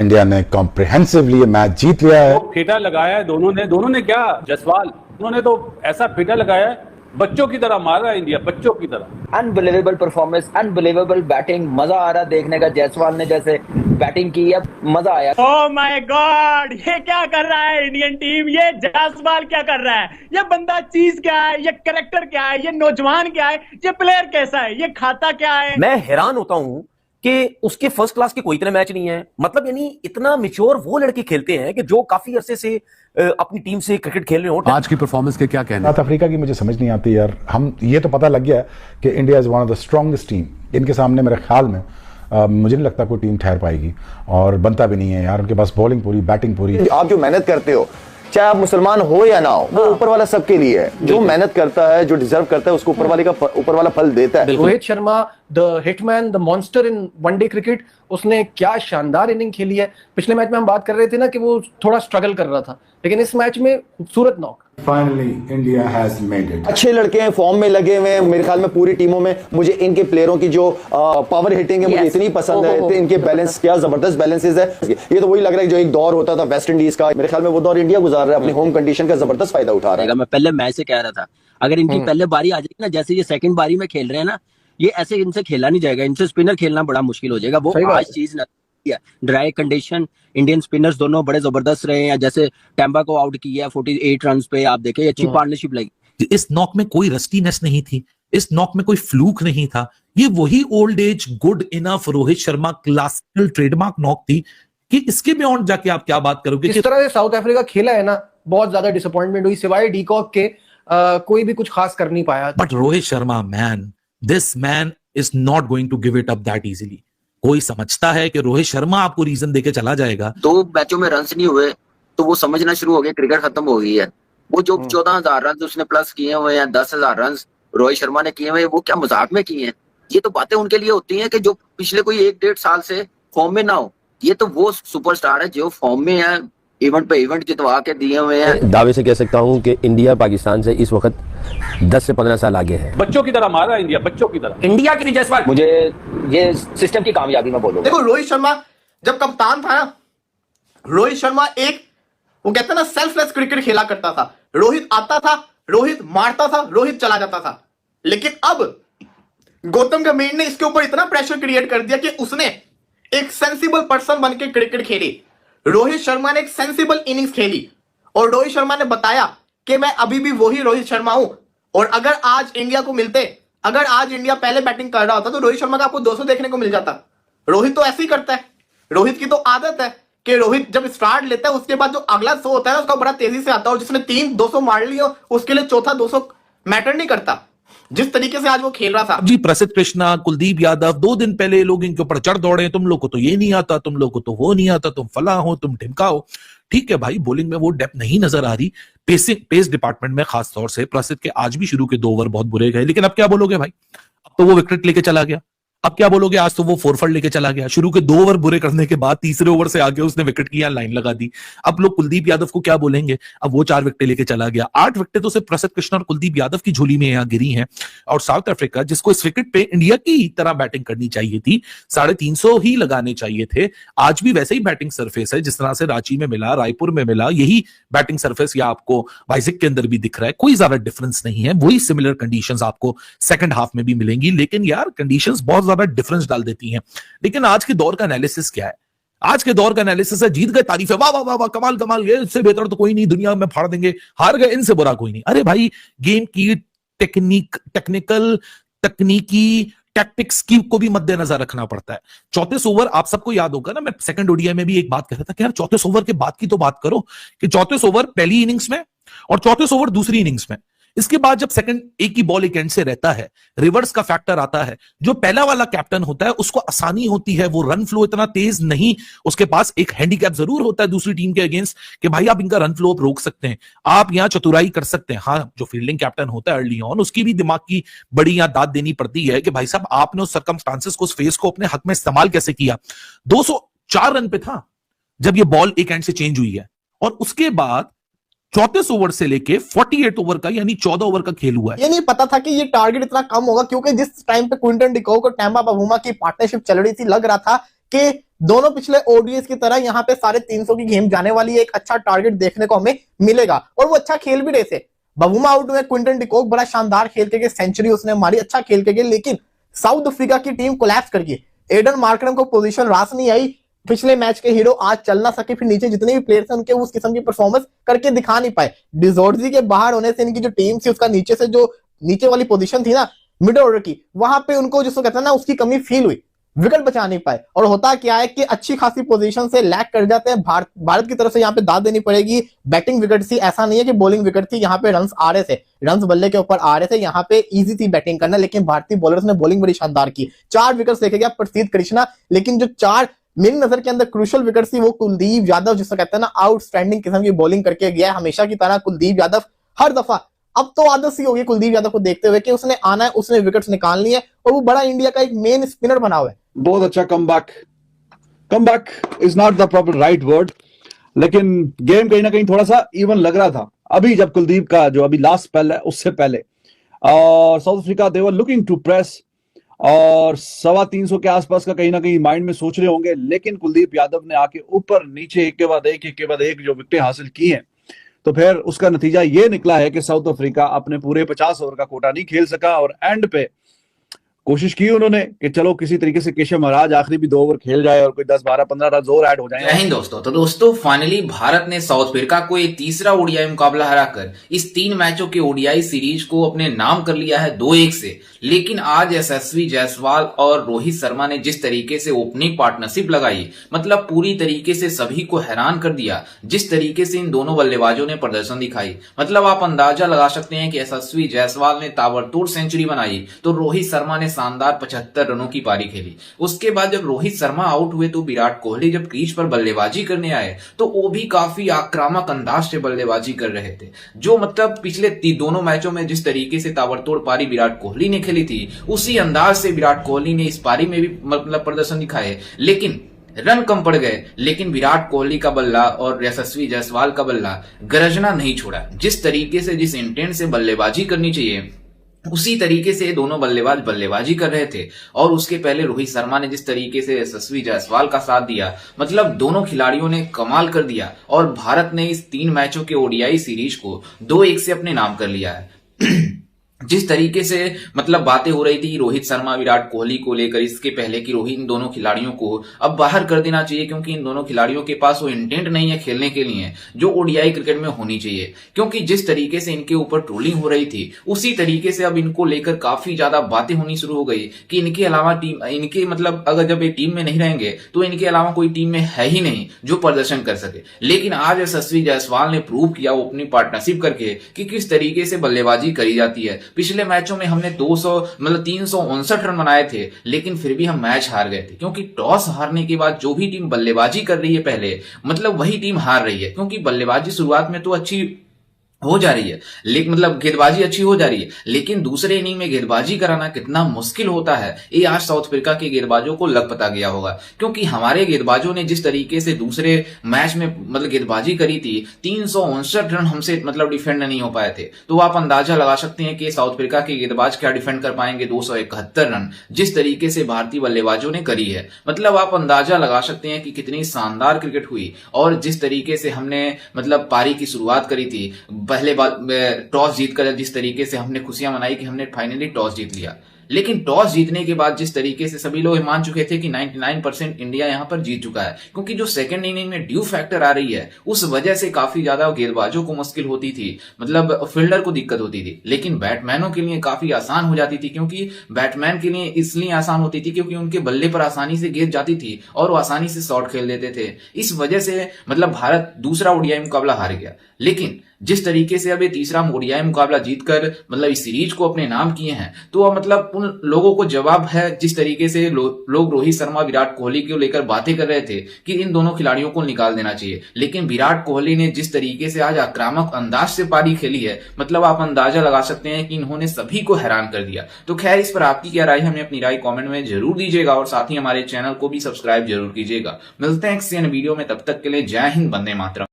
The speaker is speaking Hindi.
इंडिया ने कॉम्प्रिहेंसिवली मैच जीत लिया है। फेटा लगाया है दोनों ने क्या जसवाल, उन्होंने तो ऐसा फेटा लगाया है, बच्चों की तरह मार रहा है इंडिया, बच्चों की तरह। अनबिलीवेबल परफॉर्मेंस, अनबिलीवेबल बैटिंग, मजा आ रहा देखने का। जायसवाल ने जैसे बैटिंग की है, मजा आया। ओह माय गॉड, ये क्या कर रहा है इंडियन टीम, ये जायसवाल क्या कर रहा है, ये बंदा चीज क्या है, ये कैरेक्टर क्या है, ये नौजवान क्या है, ये प्लेयर कैसा है, ये खाता क्या है। मैं हैरान होता हूं कि उसके फर्स्ट क्लास के कोई इतने मैच नहीं है। मतलब यानी इतना मैच्योर वो लड़के खेलते हैं कि जो काफी अरसे से अपनी टीम से क्रिकेट खेल रहे हो। आज की परफॉर्मेंस के क्या कहने? साउथ अफ्रीका की मुझे समझ नहीं आती यार। हम ये तो पता लग गया कि India is one of the strongest team. इनके सामने मेरे ख्याल में मुझे नहीं लगता कोई टीम ठहर पाएगी, और बनता भी नहीं है यार। उनके पास बॉलिंग पूरी, बैटिंग पूरी। आप जो मेहनत करते हो, चाहे आप मुसलमान हो या ना हो, वो ऊपर वाला सबके लिए है। जो मेहनत करता है, जो डिजर्व करता है, उसको ऊपर वाला फल देता है। Rohit Sharma the hitman, the monster in one day cricket, उसने क्या शानदार इनिंग खेली है। पिछले मैच में हम बात कर रहे थे ना कि वो थोड़ा स्ट्रगल कर रहा था, लेकिन इस मैच में खूबसूरत knock. Finally India has made it. अच्छे लड़के हैं, फॉर्म में लगे हुए हैं। मेरे ख्याल में पूरी टीमों में मुझे इनके प्लेयरों की जो पावर हिटिंग है मुझे इतनी पसंद है। इनके बैलेंस, क्या जबरदस्त बैलेंसेस है। ये तो वही लग रहा है जो एक दौर होता था वेस्ट इंडीज का, मेरे ख्याल में वो दौर इंडिया गुजार रहा है। अपनी होम कंडीशन का जबरदस्त फायदा उठा रहा है। मैं पहले मैच से कह रहा था, अगर इनकी पहले बारी आ जाएगी ना, जैसे ये सेकंड बारी में खेल रहे हैं ना, ये ऐसे इनसे खेला नहीं जाएगा। इनसे स्पिनर खेलना बड़ा मुश्किल हो जाएगा। वो आज चीज ना, ड्राई कंडीशन, इंडियन स्पिनर्स दोनों बड़े जबरदस्त रहे हैं। जैसे टेम्बा को आउट किया 48 रन पे, आप देखें अच्छी पार्टनरशिप लगी। इस नॉक में कोई रस्टीनेस नहीं थी, इस नॉक में कोई फ्लूक नहीं था। ये वही old age good enough Rohit Sharma classical trademark knock थी कि इसके बियॉन्ड जाके आप क्या बात करोगे। जिस तरह से साउथ अफ्रीका खेला है ना, बहुत ज्यादा डिसअपॉइंटमेंट हुई। सिवाय डीकॉक के कोई भी कुछ खास कर नहीं पाया। But Rohit Sharma man, this man is not going to give it up that easily. कोई समझता है कि रोहित शर्मा आपको रीजन देके चला जाएगा। 2 मैचों में रन नहीं हुए तो वो समझना शुरू हो गया क्रिकेट खत्म हो गई है। वो जो 14,000 रन उसने प्लस किए हुए हैं, 10,000 रन रोहित शर्मा ने किए हुए, वो क्या मजाक में किए हैं? ये तो बातें उनके लिए होती हैं कि जो पिछले कोई 1-1.5 साल से फॉर्म में ना हो। ये तो वो सुपरस्टार है जो फॉर्म में है, इवेंट पे इवेंट जितवा के दिए हुए हैं। दावे से कह सकता हूं कि इंडिया पाकिस्तान से इस वक्त 10 से 15 साल आगे है। बच्चों की तरह मार रहा है इंडिया, बच्चों की तरह। इंडिया की जयसवाल, मुझे ये सिस्टम की कामयाबी में बोलूंगा। देखो रोहित शर्मा जब कप्तान था ना, रोहित शर्मा एक, वो कहते हैं ना, सेल्फलेस क्रिकेट खेला करता था। रोहित आता था, रोहित मारता था, रोहित चला जाता था। लेकिन अब गौतम गंभीर ने इसके ऊपर इतना प्रेशर क्रिएट कर दिया कि उसने एक सेंसिबल पर्सन बन के क्रिकेट खेली। रोहित शर्मा ने एक सेंसिबल इनिंग्स खेली और रोहित शर्मा ने बताया कि मैं अभी भी वही रोहित शर्मा हूं। और अगर आज इंडिया को मिलते, अगर आज इंडिया पहले बैटिंग कर रहा होता तो रोहित शर्मा का आपको 200 देखने को मिल जाता। रोहित तो ऐसे ही करता है। रोहित की तो आदत है कि रोहित जब स्टार्ट लेता है उसके बाद जो अगला 100 होता है ना, उसका बड़ा तेजी से आता है। और जिसने 200 मार लिया उसके लिए चौथा 200 मैटर नहीं करता। जिस तरीके से आज वो खेल रहा था जी, प्रसिद्ध कृष्णा, कुलदीप यादव 2 दिन पहले लोग इनके ऊपर चढ़ दौड़े, तुम लोग को तो ये नहीं आता, तुम लोग को तो वो नहीं आता, तुम फला हो, तुम ढिमका हो। ठीक है भाई, बॉलिंग में वो डेप्थ नहीं नजर आ रही। पेस डिपार्टमेंट में खास तौर से प्रसिद्ध के आज भी शुरू के 2 ओवर बहुत बुरे गए। लेकिन अब क्या बोलोगे भाई, अब तो वो विकेट लेके चला गया। अब क्या बोलोगे, आज तो वो 4 फॉर लेके चला गया। शुरू के 2 ओवर बुरे करने के बाद तीसरे ओवर से आगे उसने विकेट की लाइन लगा दी। अब लोग कुलदीप यादव को क्या बोलेंगे, अब वो 4 विकेट लेके चला गया। 8 विकेट तो सिर्फ प्रसिद्ध कृष्णा और कुलदीप यादव की झोली में यहाँ गिरी हैं। और साउथ अफ्रीका, जिसको इस विकेट पे इंडिया की तरह बैटिंग करनी चाहिए थी, 350 ही लगाने चाहिए थे। आज भी वैसे ही बैटिंग सरफेस है जिस तरह से रांची में मिला, रायपुर में मिला, यही बैटिंग सरफेस या आपको वाइजिक के अंदर भी दिख रहा है। कोई ज्यादा डिफरेंस नहीं है। वही सिमिलर कंडीशंस आपको सेकंड हाफ में भी मिलेंगी। लेकिन यार कंडीशंस बहुत ज्यादा डिफरेंस डाल देती हैं। लेकिन आज के दौर का एनालिसिस क्या है? आज के दौर का एनालिसिस है, जीत गए तारीफ है, वाह वाह वाह वाह, कमाल कमाल, ये इससे बेहतर तो कोई नहीं दुनिया में, फाड़ देंगे। हार गए, इनसे बुरा कोई नहीं। अरे भाई, गेम की तकनीकी टैक्टिक्स की को भी मद्देनजर रखना पड़ता है। 34 ओवर, आप सबको याद होगा ना, मैं सेकंड ओडीआई में भी एक बात कह रहा था कि यार 34 ओवर के बाद की तो बात करो कि 34 ओवर पहली इनिंग्स में और 34 ओवर दूसरी इनिंग्स में। इसके बाद जब सेकंड एक ही बॉल एक एंड से रहता है, रिवर्स का फैक्टर आता है। जो पहला वाला कैप्टन होता है उसको आसानी होती है, वो रन फ्लो इतना तेज नहीं, उसके पास एक हैंडीकैप जरूर होता है दूसरी टीम के अगेंस्ट कि भाई आप इनका रन फ्लो रोक सकते हैं, आप यहां चतुराई कर सकते हैं। हाँ, जो फील्डिंग कैप्टन होता है अर्ली ऑन, उसकी भी दिमाग की बड़ी यहां दाद देनी पड़ती है कि भाई साहब आपने उस सर्कमस्टांसेस को, उस फेस को अपने हक में इस्तेमाल कैसे किया। 204 रन पे था जब ये बॉल एक एंड से चेंज हुई है, और उसके बाद 34 ओवर से लेके 48 ओवर का यानी 14 ओवर का खेल हुआ है। ये नहीं पता था कि ये टारगेट इतना कम होगा, क्योंकि जिस टाइम पे क्विंटन डिकॉक और टेम्बा बावूमा की पार्टनरशिप चल रही थी, लग रहा था कि दोनों पिछले ओडीएस की तरह यहाँ पे 350 की गेम जाने वाली है, एक अच्छा टारगेट देखने को हमें मिलेगा और वो अच्छा खेल भी रहे थे। बबूमा आउट हुए, क्विंटन डिकॉक बड़ा शानदार खेल के सेंचुरी उसने मारी, अच्छा खेल के, लेकिन साउथ अफ्रीका की टीम कोलैप्स कर गई। एडन मार्करम को पोजीशन रास नहीं आई, पिछले मैच के हीरो आज चल ना सके, फिर नीचे जितने भी प्लेयर्स हैं उनके उस किस्म की परफॉर्मेंस करके दिखा नहीं पाए। डिजोर्जी के बाहर होने से इनकी जो टीम थी उसका नीचे से जो नीचे वाली पोजीशन थी ना मिडिल ऑर्डर की, वहां पे उनको जिसको कहते हैं ना उसकी कमी फील हुई, विकेट बचा नहीं पाए। और होता क्या है कि अच्छी खासी पोजीशन से लैग कर जाते हैं। भारत की तरफ से यहाँ पे दाद देनी पड़ेगी, बैटिंग विकेट थी, ऐसा नहीं है कि बॉलिंग विकेट थी। यहाँ पे रन्स आ रहे थे, रन्स बल्ले के ऊपर आ रहे थे, यहाँ पे इजी थी बैटिंग करना, लेकिन भारतीय बॉलर्स ने बॉलिंग बड़ी शानदार की। 4 विकेट देखे गया प्रसिद्ध कृष्णा, लेकिन जो 4 मेरी नजर के अंदर क्रूशल विकेट थी वो कुलदीप यादव, जिसको कहते हैं ना आउटस्टैंडिंग किस्म की बॉलिंग करके गया। हमेशा की तरह कुलदीप यादव हर दफा, अब तो आदत सी होगी कुलदीप यादव को देखते हुए कि उसने आना है, उसने विकेट्स निकालनी है और वो बड़ा इंडिया का एक मेन स्पिनर बना हुआ है। बहुत अच्छा comeback is not the proper right word, लेकिन गेम कहीं ना कहीं थोड़ा सा इवन लग रहा था अभी जब कुलदीप का जो अभी लास्ट स्पेल है उससे पहले, और South Africa they were looking to press और 325 के आसपास का कहीं ना कहीं माइंड में सोच रहे होंगे, लेकिन कुलदीप यादव ने आके ऊपर नीचे एक के बाद एक जो विकेटें हासिल की हैं, तो फिर उसका नतीजा ये निकला है कि साउथ अफ्रीका अपने पूरे 50 ओवर का कोटा नहीं खेल सका और एंड पे कोशिश की उन्होंने कि चलो किसी तरीके से केशव महाराज आखिरी भी 2 ओवर खेल जाए और कोई 10, 12, 15 रन और ऐड हो जाए। जय हिंद दोस्तों। तो दोस्तों फाइनली भारत ने साउथ अफ्रीका को एक तीसरा ओडीआई मुकाबला हराकर इस 3 मैचों के ओडीआई सीरीज को अपने नाम कर लिया है 2-1 से। लेकिन आज यशस्वी जायसवाल और रोहित शर्मा ने जिस तरीके से ओपनिंग पार्टनरशिप लगाई, मतलब पूरी तरीके से सभी को हैरान कर दिया। जिस तरीके से इन दोनों बल्लेबाजों ने प्रदर्शन दिखाई, मतलब आप अंदाजा लगा सकते हैं कि यशस्वी जायसवाल ने ताबड़तोड़ सेंचुरी बनाई तो रोहित शर्मा ने शानदार 75 रनों की पारी खेली। उसके बाद जब रोहित शर्मा आउट हुए तो विराट कोहली जब क्रीज पर बल्लेबाजी करने आए तो वो भी काफी आक्रामक अंदाज से बल्लेबाजी कर रहे थे। जो मतलब पिछले दोनों मैचों में जिस तरीके से ताबड़तोड़ पारी विराट कोहली ने खेली थी, उसी अंदाज से विराट कोहली ने इस पारी में भी मतलब प्रदर्शन दिखाए। लेकिन रन कम पड़ गए, लेकिन विराट कोहली का बल्ला और यशस्वी जायसवाल का बल्ला गरजना नहीं छोड़ा। जिस तरीके से जिस इंटेंट से बल्लेबाजी करनी चाहिए उसी तरीके से दोनों बल्लेबाज बल्लेबाजी कर रहे थे। और उसके पहले रोहित शर्मा ने जिस तरीके से यशस्वी जायसवाल का साथ दिया, मतलब दोनों खिलाड़ियों ने कमाल कर दिया और भारत ने इस 3 मैचों के ओडीआई सीरीज को 2-1 से अपने नाम कर लिया है। जिस तरीके से मतलब बातें हो रही थी रोहित शर्मा विराट कोहली को लेकर, इसके पहले कि रोहित इन दोनों खिलाड़ियों को अब बाहर कर देना चाहिए, क्योंकि इन दोनों खिलाड़ियों के पास वो इंटेंट नहीं है खेलने के लिए जो ओडीआई क्रिकेट में होनी चाहिए। क्योंकि जिस तरीके से इनके ऊपर ट्रोलिंग हो रही थी, उसी तरीके से अब इनको लेकर काफी ज्यादा बातें होनी शुरू हो गई कि इनके अलावा टीम, इनके मतलब अगर जब ये टीम में नहीं रहेंगे तो इनके अलावा कोई टीम में है ही नहीं जो प्रदर्शन कर सके। लेकिन आज यशस्वी जायसवाल ने प्रूव किया वो अपनी पार्टनरशिप करके कि किस तरीके से बल्लेबाजी करी जाती है। पिछले मैचों में हमने 359 रन बनाए थे, लेकिन फिर भी हम मैच हार गए थे, क्योंकि टॉस हारने के बाद जो भी टीम बल्लेबाजी कर रही है पहले, मतलब वही टीम हार रही है। क्योंकि बल्लेबाजी शुरुआत में तो अच्छी हो जा रही है, लेकिन मतलब गेंदबाजी अच्छी हो जा रही है, लेकिन दूसरे इनिंग में गेंदबाजी कराना कितना मुश्किल होता है ये आज साउथ अफ्रीका के गेंदबाजों को लग पता गया होगा। क्योंकि हमारे गेंदबाजों ने जिस तरीके से दूसरे मैच में मतलब गेंदबाजी करी थी, 359 रन हमसे मतलब डिफेंड नहीं हो पाए थे। तो आप अंदाजा लगा सकते हैं कि साउथ अफ्रीका के गेंदबाज क्या डिफेंड कर पाएंगे 271 रन जिस तरीके से भारतीय बल्लेबाजों ने करी है। मतलब आप अंदाजा लगा सकते हैं कि कितनी शानदार क्रिकेट हुई। और जिस तरीके से हमने मतलब पारी की शुरुआत करी थी, पहले टॉस जीतकर जिस तरीके से हमने खुशियां मनाई कि हमने फाइनली टॉस जीत लिया, लेकिन टॉस जीतने के बाद जिस तरीके से सभी लोग मान चुके थे कि 99% इंडिया यहां पर जीत चुका है, क्योंकि जो सेकंड इनिंग में ड्यू फैक्टर आ रही है उस वजह से काफी ज्यादा गेंदबाजों को मुश्किल होती थी, मतलब फील्डर को दिक्कत होती थी। लेकिन बैट्समैनों के लिए काफी आसान हो जाती थी, क्योंकि बैट्समैन के लिए इसलिए आसान होती थी क्योंकि उनके बल्ले पर आसानी से गेंद जाती थी और वो आसानी से शॉट खेल देते थे। इस वजह से मतलब भारत दूसरा ओडीआई मुकाबला हार गया। लेकिन जिस तरीके से अब ये तीसरा ओडीआई मुकाबला जीतकर मतलब इस सीरीज को अपने नाम किए हैं, तो अब मतलब उन लोगों को जवाब है जिस तरीके से लोग रोहित शर्मा विराट कोहली को लेकर बातें कर रहे थे कि इन दोनों खिलाड़ियों को निकाल देना चाहिए। लेकिन विराट कोहली ने जिस तरीके से आज आक्रामक अंदाज से पारी खेली है, मतलब आप अंदाजा लगा सकते हैं कि इन्होंने सभी को हैरान कर दिया। तो खैर इस पर आपकी क्या राय है, हमें अपनी राय कॉमेंट में जरूर दीजिएगा और साथ ही हमारे चैनल को भी सब्सक्राइब जरूर कीजिएगा। मिलते हैं किसी अन्य वीडियो में, तब तक के लिए जय हिंद, वंदे मातरम।